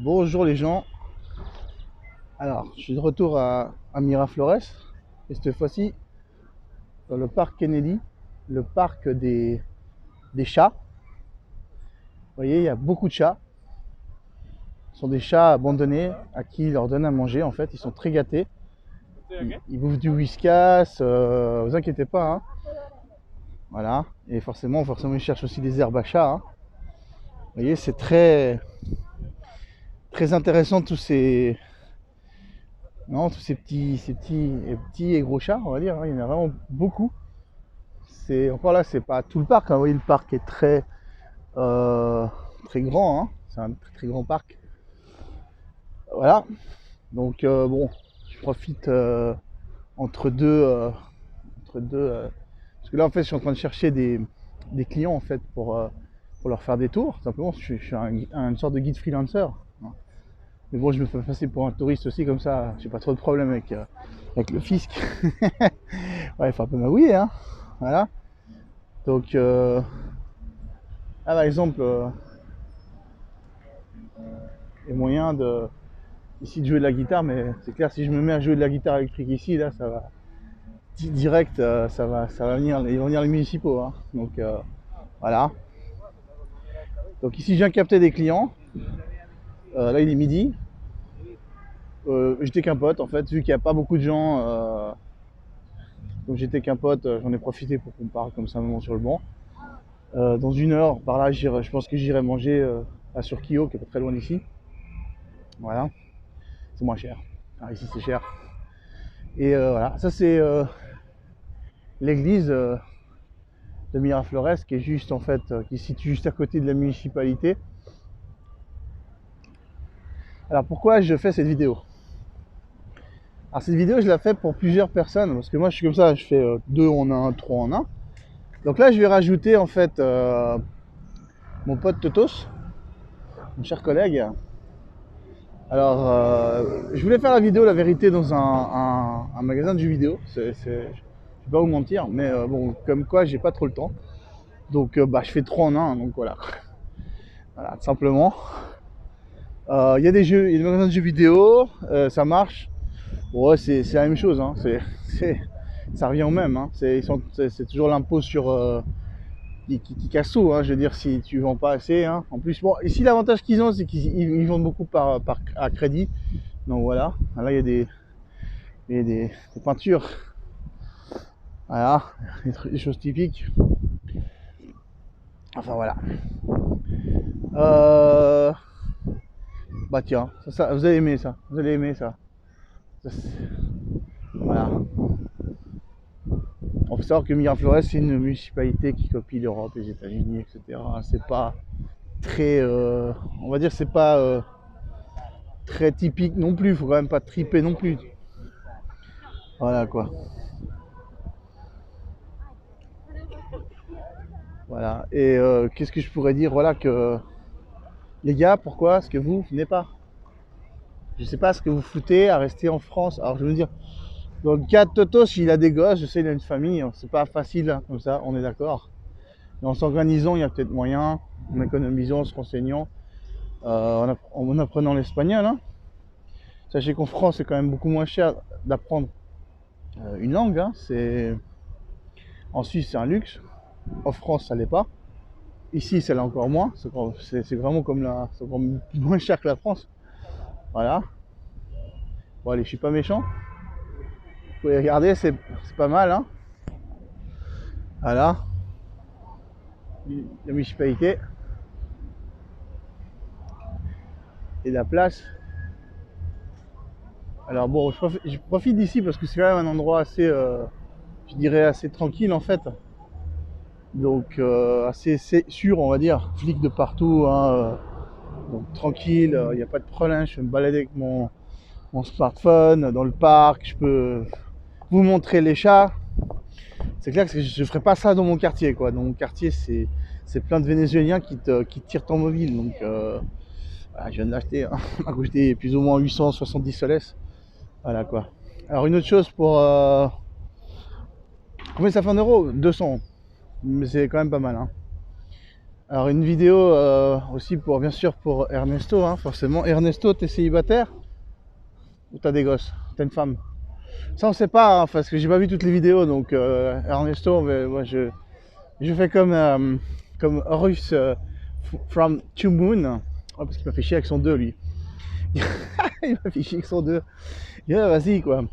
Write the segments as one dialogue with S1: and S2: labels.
S1: Bonjour les gens. Alors, je suis de retour à Miraflores et cette fois-ci dans le parc Kennedy, le parc des chats. Vous voyez, il y a beaucoup de chats. Ce sont des chats abandonnés à qui ils leur donnent à manger. En fait, ils sont très gâtés. Ils bouffent du whiskas. Vous inquiétez pas, hein. Voilà. Et forcément, ils cherchent aussi des herbes à chat, hein. Vous voyez, c'est très intéressant tous ces petits et gros chats, on va dire, hein. Il y en a vraiment beaucoup. C'est encore là, c'est pas tout le parc, hein. Vous voyez, le parc est très grand, hein. C'est un très grand parc. Voilà. Donc bon, je profite entre deux parce que là en fait, je suis en train de chercher des clients en fait pour leur faire des tours. Simplement, je suis une sorte de guide freelancer. Mais bon, je me fais passer pour un touriste aussi, comme ça, j'ai pas trop de problème avec le fisc. Ouais, il faut un peu m'avouer, hein. Voilà. Donc, par exemple, il y a moyen ici de jouer de la guitare, mais c'est clair, si je me mets à jouer de la guitare électrique ici, là, ça va direct, ça va venir, ils vont venir les municipaux, hein. Donc, voilà. Donc ici, je viens capter des clients. Là, il est midi. J'étais qu'un pote, en fait, vu qu'il n'y a pas beaucoup de gens. Donc j'étais qu'un pote, j'en ai profité pour qu'on parle comme ça un moment sur le banc. Dans une heure, par là, je pense que j'irai manger à Surquillo, qui est pas très loin d'ici. Voilà, c'est moins cher. Alors ici c'est cher. Et voilà, ça c'est l'église de Miraflores, qui est juste en fait, qui se situe juste à côté de la municipalité. Alors pourquoi je fais cette vidéo? Alors cette vidéo, je la fais pour plusieurs personnes, parce que moi je suis comme ça, je fais 2 en 1, 3 en 1. Donc là je vais rajouter en fait mon pote Totos, mon cher collègue. Alors je voulais faire la vidéo, la vérité, dans un magasin de jeux vidéo. Je vais pas vous mentir, mais bon, comme quoi j'ai pas trop le temps. Donc bah, je fais 3 en 1, donc voilà. Voilà, tout simplement. Il y a des jeux, il y a des magasins de jeux vidéo, ça marche. Ouais, c'est la même chose, hein. Ça revient au même, hein. C'est toujours l'impôt sur qui casse tout, hein. Je veux dire, si tu vends pas assez, hein. En plus, bon, ici l'avantage qu'ils ont, c'est qu'ils vendent beaucoup à crédit. Donc voilà, là il y a des peintures, voilà, des choses typiques. Enfin voilà. Bah tiens, vous allez aimer ça, vous allez aimer ça. Voilà. On faut savoir que Miraflores, c'est une municipalité qui copie l'Europe, les États-Unis, etc. C'est pas très, on va dire, c'est pas très typique non plus. Faut quand même pas triper non plus. Voilà quoi. Voilà. Et qu'est-ce que je pourrais dire? Voilà que les gars, pourquoi est-ce que vous venez pas? Je sais pas ce que vous foutez à rester en France. Alors je veux dire, dans le cas de Toto, s'il a des gosses, je sais, il a une famille, c'est pas facile hein, comme ça, on est d'accord. Mais en s'organisant, il y a peut-être moyen, en économisant, en se renseignant, en apprenant l'espagnol, hein. Sachez qu'en France, c'est quand même beaucoup moins cher d'apprendre une langue, hein. En Suisse, c'est un luxe. En France, ça l'est pas. Ici, ça l'est encore moins. C'est vraiment c'est encore moins cher que la France. Voilà. Bon, allez, je suis pas méchant. Vous pouvez regarder, c'est pas mal, hein. Voilà. La municipalité. Et la place. Alors bon, je profite d'ici parce que c'est quand même un endroit assez, je dirais, assez tranquille en fait. Donc assez sûr, on va dire. Flics de partout, hein, donc tranquille, il n'y a pas de problème. Je peux me balader avec mon smartphone dans le parc. Je peux vous montrer les chats. C'est clair que je ne ferai pas ça dans mon quartier, quoi. Dans mon quartier, c'est plein de Vénézuéliens qui tirent ton mobile. Donc voilà, je viens de l'acheter, hein. Ça m'a coûté plus ou moins 870 soles. Voilà quoi. Alors une autre chose pour... combien ça fait en euros? 200. Mais c'est quand même pas mal, hein. Alors une vidéo aussi pour, bien sûr, pour Ernesto, hein, forcément. Ernesto, t'es célibataire ou t'as des gosses? T'as une femme? Ça on sait pas, hein, parce que j'ai pas vu toutes les vidéos, donc Ernesto, mais moi je fais comme Russ from Two Moon. Oh, parce qu'il m'a fait chier avec son 2 lui. Il m'a fait chier avec son 2. Yeah, vas-y quoi.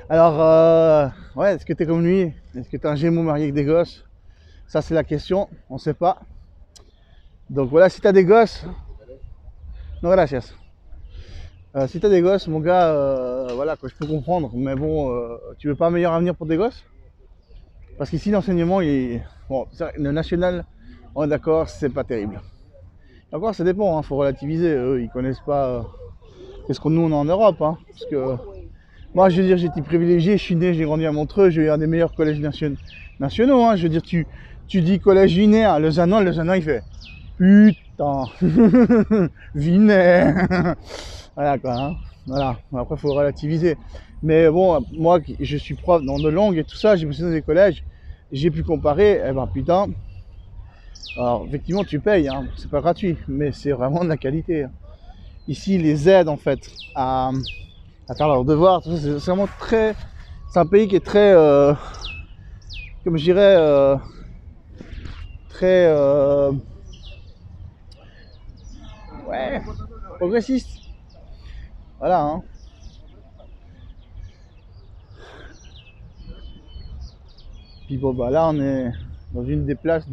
S1: Alors, ouais, est-ce que t'es comme lui? Est-ce que t'es un Gémeaux marié avec des gosses? Ça c'est la question, on sait pas. Donc voilà, si t'as des gosses, non gracias. Si t'as des gosses, mon gars, voilà quoi, je peux comprendre, mais bon, tu veux pas un meilleur avenir pour tes gosses? Parce qu'ici l'enseignement, bon, le national, on est d'accord, c'est pas terrible. Encore, ça dépend, hein, faut relativiser. Eux, ils connaissent pas qu'est-ce que nous on a en Europe, hein, parce que moi, je veux dire, j'ai été privilégié, je suis né, j'ai grandi à Montreux, j'ai eu un des meilleurs collèges nationaux, hein. Je veux dire, tu dis collège Vinet, Lausanne, il fait putain, Vinet. Voilà quoi, hein. Voilà. Après, il faut relativiser. Mais bon, moi, je suis prof dans de langues et tout ça, j'ai bossé dans des collèges, j'ai pu comparer, eh ben putain. Alors, effectivement, tu payes, hein, c'est pas gratuit, mais c'est vraiment de la qualité. Ici, les aides en fait à faire leurs devoirs, c'est vraiment très. C'est un pays qui est très, comme je dirais, très, ouais, progressiste. Voilà, hein. Puis bon, bah là, on est dans une des places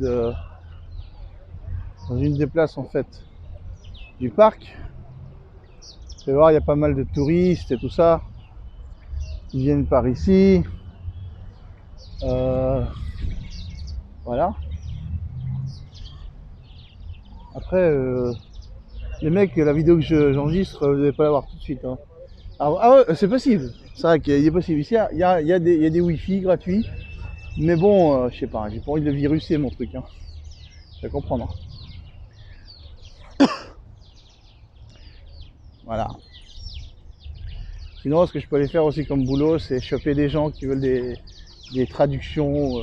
S1: en fait du parc. Vous pouvez voir, il y a pas mal de touristes et tout ça qui viennent par ici. Voilà. Après, les mecs, la vidéo que j'enregistre, vous n'allez pas la voir tout de suite, hein. Ah ouais, c'est possible. C'est vrai qu'il est possible. Ici, il y a des Wi-Fi gratuits. Mais bon, je sais pas, j'ai pas envie de le viruser mon truc, hein. Je vais comprendre. Voilà. Sinon, ce que je peux aller faire aussi comme boulot, c'est choper des gens qui veulent des traductions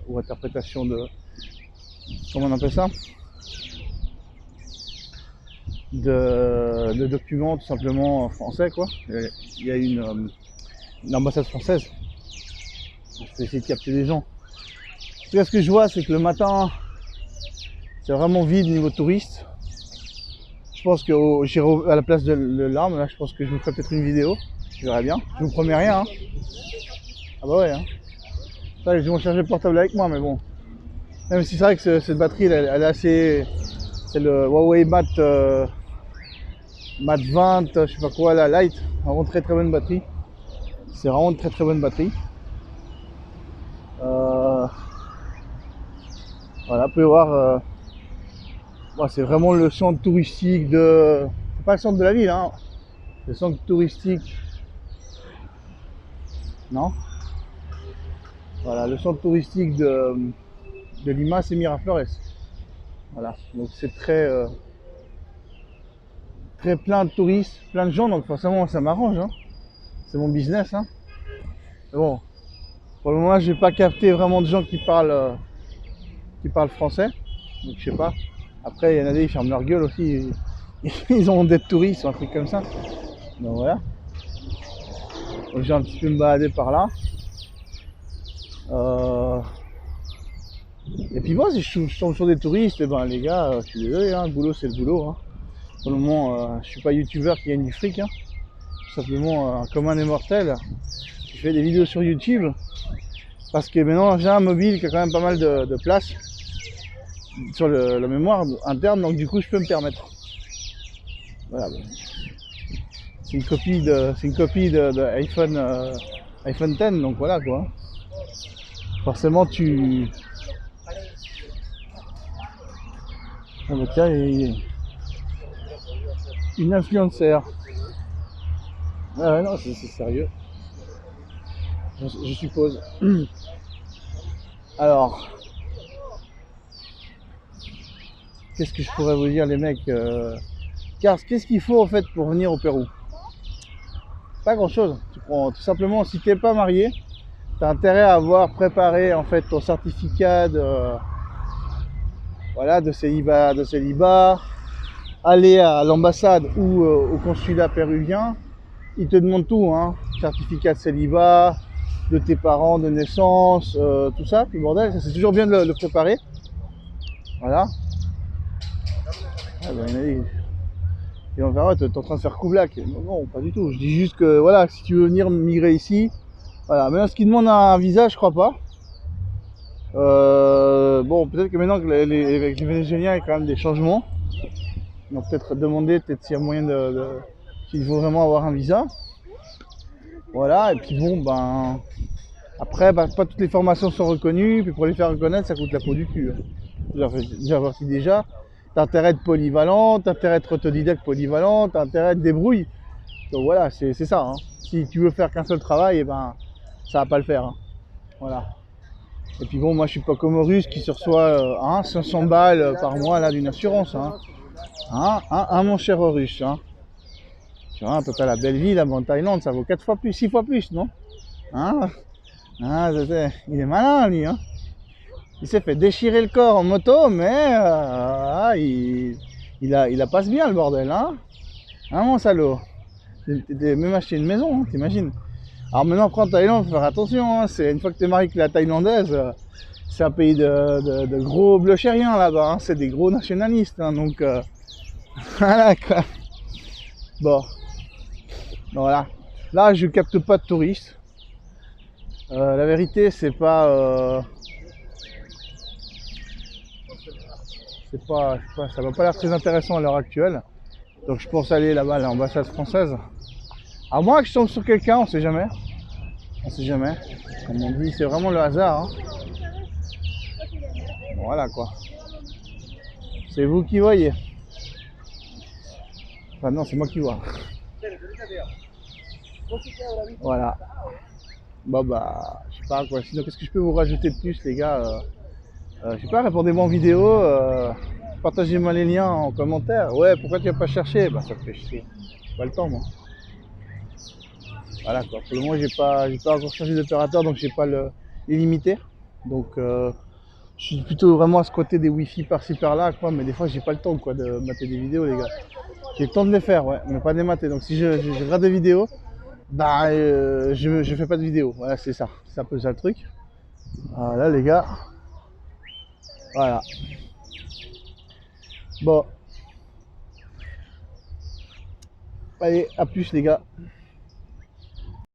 S1: ou interprétations de... Comment on appelle ça? De documents tout simplement français, quoi. Il y a une ambassade française. Je peux essayer de capter des gens. En tout cas, ce que je vois, c'est que le matin, c'est vraiment vide niveau touriste. Je pense que j'irai à la place de l'arme, là, je pense que je vous ferai peut-être une vidéo. Je verrai bien. Je vous promets rien, hein. Ah bah ouais, hein. Ça, j'ai mon chargeur portable avec moi, mais bon. Même si c'est vrai que cette batterie, elle est assez... C'est le Huawei Mate 20, je sais pas quoi, la Lite. Vraiment très très bonne batterie. C'est vraiment une très très bonne batterie. Voilà, vous pouvez voir, c'est vraiment le centre touristique de... C'est pas le centre de la ville, hein. Le centre touristique... Non. Voilà, le centre touristique de Lima, c'est Miraflores. Voilà, donc c'est très... très plein de touristes, plein de gens, donc forcément ça m'arrange, hein. C'est mon business, hein. Mais bon, pour le moment, j'ai pas capté vraiment de gens qui parlent français, donc je sais pas. Après, il y en a des, ils ferment leur gueule aussi, ils ont des touristes ou un truc comme ça. Donc voilà. Donc j'ai un petit peu me balader par là. Et puis moi, si je tombe sur des touristes, et ben les gars, je suis désolé, hein, le boulot c'est le boulot, hein. Pour le moment, je suis pas youtubeur qui gagne du fric, hein. Tout simplement un commun des mortels. Je fais des vidéos sur YouTube parce que maintenant j'ai un mobile qui a quand même pas mal de place sur la mémoire interne, donc du coup je peux me permettre. Voilà. C'est une copie de iPhone 10, donc voilà quoi. Forcément tu... Ah bah tiens, une influenceur. Ah ouais, non, c'est sérieux. Je suppose. Alors, qu'est-ce que je pourrais vous dire les mecs, car qu'est-ce qu'il faut en fait pour venir au Pérou? Pas grand chose. Tu prends tout simplement, si t'es pas marié, tu as intérêt à avoir préparé en fait ton certificat voilà, de célibat, aller à l'ambassade ou au consulat péruvien, ils te demandent tout, hein, certificat de célibat, de tes parents, de naissance, tout ça, tout le bordel, c'est toujours bien de le préparer, voilà. Ah, ben, il m'a dit, et on verra, t'es en train de faire coublac. Non, non, pas du tout, je dis juste que, voilà, si tu veux venir migrer ici, voilà, maintenant ce qui demande un visa, je crois pas. Bon, peut-être que maintenant, avec les Vénézuéliens, il y a quand même des changements. Donc peut-être demander, peut-être s'il y a moyen s'il faut vraiment avoir un visa. Voilà, et puis bon, ben, après, bah, pas toutes les formations sont reconnues, puis pour les faire reconnaître, ça coûte la peau du cul. Déjà parti déjà, t'as intérêt à être polyvalent, t'as intérêt à être autodidacte polyvalent, t'as intérêt à être débrouille. Donc voilà, c'est ça. Hein. Si tu veux faire qu'un seul travail, et ben, ça va pas le faire. Hein. Voilà. Et puis bon, moi je suis pas comme Russe qui se reçoit 500 balles par mois là d'une assurance. Hein, mon cher Russe. Hein. Tu vois, toi t'as la belle vie là-bas en Thaïlande, ça vaut 4 fois plus, 6 fois plus, non? Hein? Ah, il est malin lui. Hein. Il s'est fait déchirer le corps en moto, mais il passe bien le bordel. Hein, mon salaud. T'as même acheté une maison, hein, t'imagines? Alors maintenant, après en Thaïlande, faut faire attention. Hein, une fois que t'es marié avec la Thaïlandaise, c'est un pays de gros blochériens là-bas. Hein, c'est des gros nationalistes. Hein, donc, voilà quoi. Bon, voilà. Là, je capte pas de touristes. La vérité, c'est pas, ça va pas l'air très intéressant à l'heure actuelle. Donc, je pense aller là-bas à l'ambassade française. À moins que je tombe sur quelqu'un, on sait jamais. On sait jamais. Comme on dit, c'est vraiment le hasard. Hein. Voilà quoi. C'est vous qui voyez. Enfin non, c'est moi qui vois. Voilà. Bon bah, je sais pas quoi. Sinon, qu'est-ce que je peux vous rajouter de plus, les gars je sais pas, répondez-moi en vidéo. Partagez-moi les liens en commentaire. Ouais, pourquoi tu vas pas chercher? Bah ça me fait chier. J'ai pas le temps moi. Voilà quoi. Pour le moment, j'ai pas encore changé d'opérateur, donc j'ai pas l'illimité. Donc je suis plutôt vraiment à ce côté des wifi par-ci par-là, quoi. Mais des fois, j'ai pas le temps quoi de mater des vidéos, les gars. J'ai le temps de les faire, ouais, mais pas de les mater. Donc si je regarde des vidéos, bah je fais pas de vidéos. Voilà, c'est ça. C'est un peu ça le truc. Voilà les gars. Voilà. Bon. Allez, à plus les gars.